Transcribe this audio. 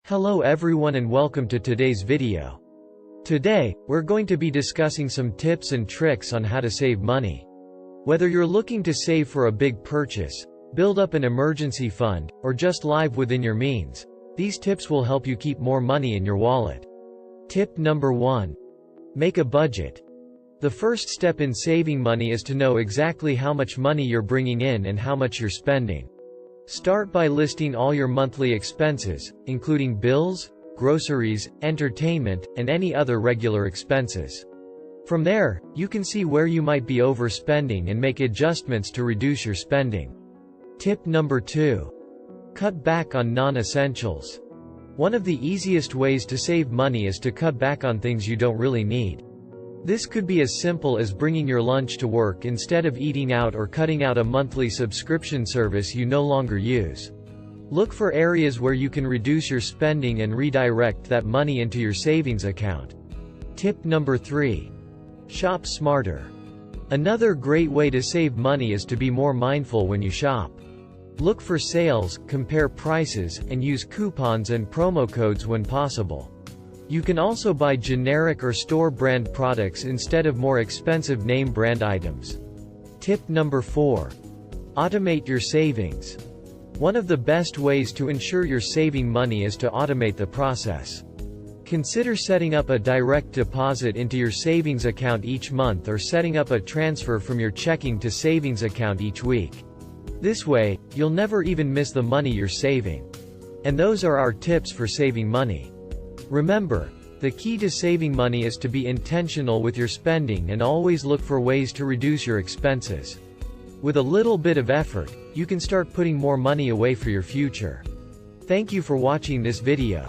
Hello everyone and welcome to today's video. Today, we're going to be discussing some tips and tricks on how to save money. Whether you're looking to save for a big purchase, build up an emergency fund, or just live within your means, these tips will help you keep more money in your wallet. Tip number 1. Make a budget. The first step in saving money is to know exactly how much money you're bringing in and how much you're spending. Start by listing all your monthly expenses, including bills, groceries, entertainment, and any other regular expenses. From there, you can see where you might be overspending and make adjustments to reduce your spending. Tip number 2. Cut back on non-essentials. One of the easiest ways to save money is to cut back on things you don't really need. This could be as simple as bringing your lunch to work instead of eating out or cutting out a monthly subscription service you no longer use. Look for areas where you can reduce your spending and redirect that money into your savings account. Tip number 3. Shop smarter. Another great way to save money is to be more mindful when you shop. Look for sales, compare prices, and use coupons and promo codes when possible. You can also buy generic or store brand products instead of more expensive name brand items. Tip number 4. Automate your savings. One of the best ways to ensure you're saving money is to automate the process. Consider setting up a direct deposit into your savings account each month or setting up a transfer from your checking to savings account each week. This way, you'll never even miss the money you're saving. And those are our tips for saving money. Remember, the key to saving money is to be intentional with your spending and always look for ways to reduce your expenses. With a little bit of effort, you can start putting more money away for your future. Thank you for watching this video.